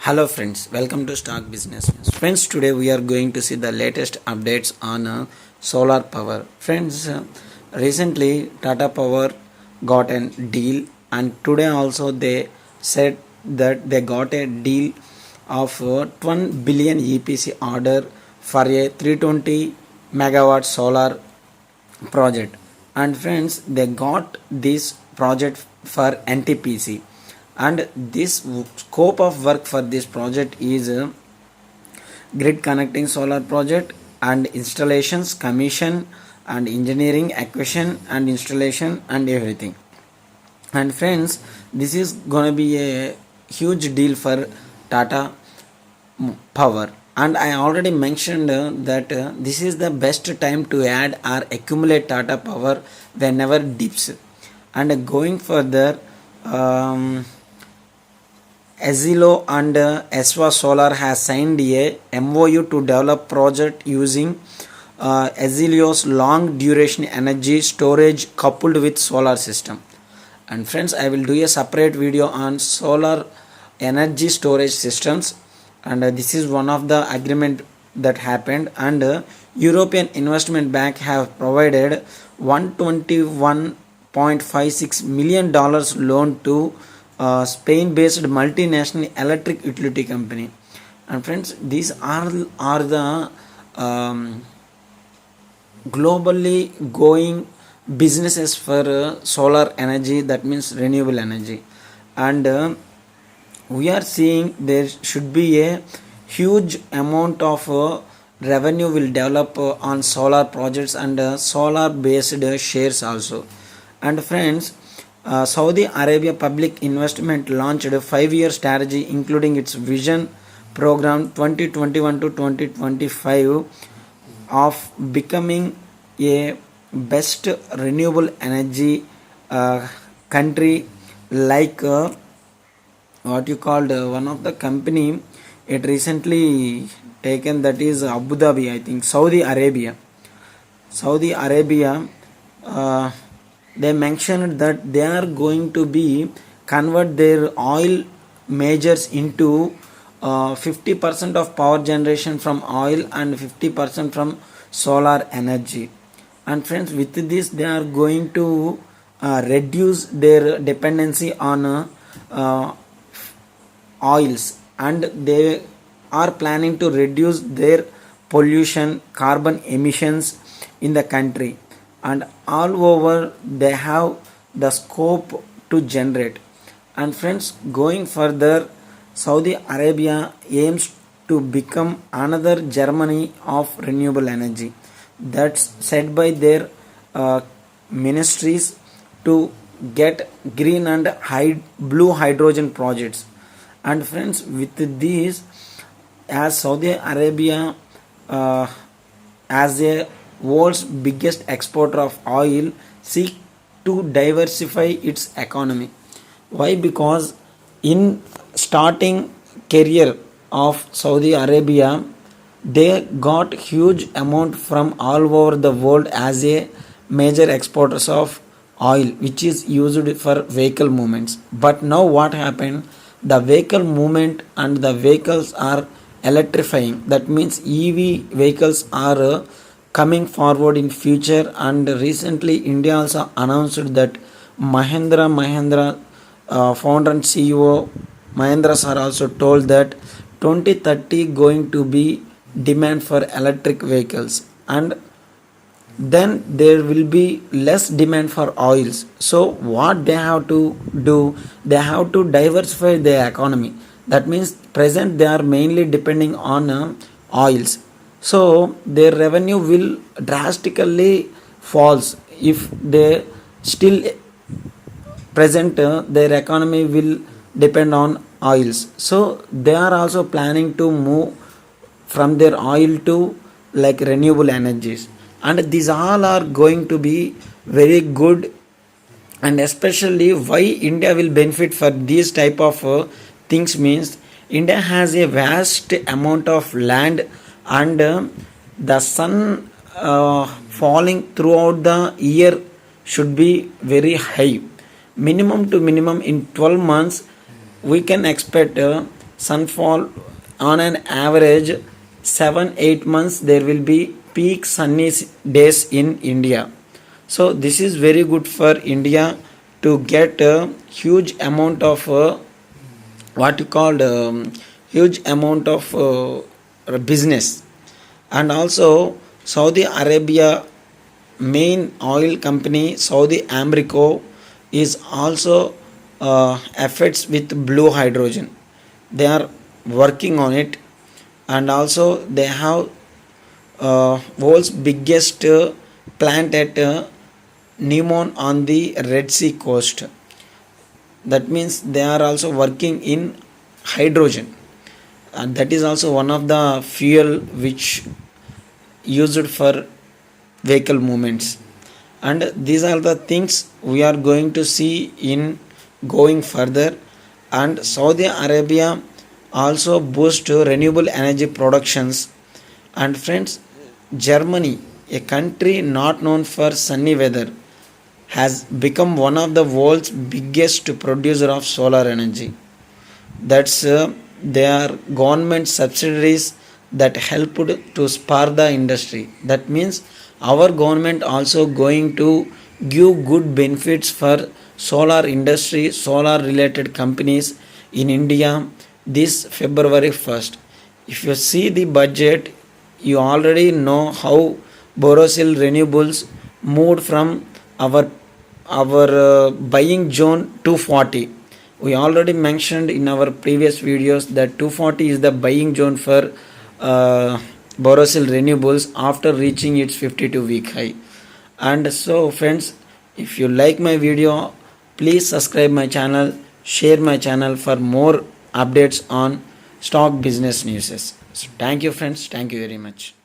Hello friends, welcome to Stock Business News. Friends, today we are going to see the latest updates on solar power. Friends, recently Tata Power got a deal, and today also they said that they got a deal of 1 billion EPC order for a 320 megawatt solar project. And friends, they got this project for NTPC, and this scope of work for this project is grid connecting solar project and installations, commission and engineering, acquisition and installation and everything. And friends, this is going to be a huge deal for Tata Power. And I already mentioned that this is the best time to add or accumulate Tata Power whenever dips. And going further, Azilo and Eswa Solar has signed a MOU to develop project using Azilo's long duration energy storage coupled with solar system. And friends, I will do a separate video on solar energy storage systems, and this is one of the agreement that happened. And European Investment Bank have provided $121.56 million loan to Spain-based multinational electric utility company. And friends, these are the globally going businesses for solar energy, that means renewable energy. And we are seeing there should be a huge amount of revenue will develop on solar projects and solar based shares also. And friends, Saudi Arabia Public Investment launched a 5-year strategy including its vision program 2021 to 2025 of becoming a best renewable energy country, like what you called one of the company it recently taken, that is Abu Dhabi, I think Saudi Arabia. They mentioned that they are going to be convert their oil majors into 50% of power generation from oil and 50% from solar energy. And friends, with this they are going to reduce their dependency on oils, and they are planning to reduce their pollution, carbon emissions in the country, and all over they have the scope to generate. And friends, going further, Saudi Arabia aims to become another Germany of renewable energy. That's said by their ministries to get green and blue hydrogen projects. And friends, with these, as Saudi Arabia as a world's biggest exporter of oil seek to diversify its economy. Why? Because in starting career of Saudi Arabia, they got huge amount from all over the world as a major exporters of oil, which is used for vehicle movements. But now what happened, the vehicle movement and the vehicles are electrifying, that means EV vehicles are coming forward in future. And recently India also announced that Mahindra founder and CEO Mahendra sir also told that 2030 going to be demand for electric vehicles, and then there will be less demand for oils. So what they have to do, they have to diversify their economy. That means present they are mainly depending on oils, so their revenue will drastically falls if they still present their economy will depend on oils. So they are also planning to move from their oil to like renewable energies, and these all are going to be very good. And especially why India will benefit for these type of things means, India has a vast amount of land, and the sun falling throughout the year should be very high. Minimum to minimum in 12 months we can expect sunfall on an average 7-8 months there will be peak sunny days in India. So this is very good for India to get a huge amount of what you called huge amount of business. And also Saudi Arabia main oil company Saudi Aramco is also affects with blue hydrogen. They are working on it, and also they have world's biggest plant at Neom on the Red Sea coast. That means they are also working in hydrogen, and that is also one of the fuel which used for vehicle movements. And these are the things we are going to see in going further. And Saudi Arabia also boost renewable energy productions. And friends, Germany, a country not known for sunny weather, has become one of the world's biggest producer of solar energy. That's their government subsidiaries that helped to spur the industry. That means our government also going to give good benefits for solar industry, solar related companies in India this February 1st. If you see the budget, you already know how Borosil Renewables moved from our buying zone 240. We already mentioned in our previous videos that 240 is the buying zone for Borosil Renewables after reaching its 52-week high. And so friends, if you like my video, please subscribe my channel, share my channel for more updates on stock business news. So thank you friends, thank you very much.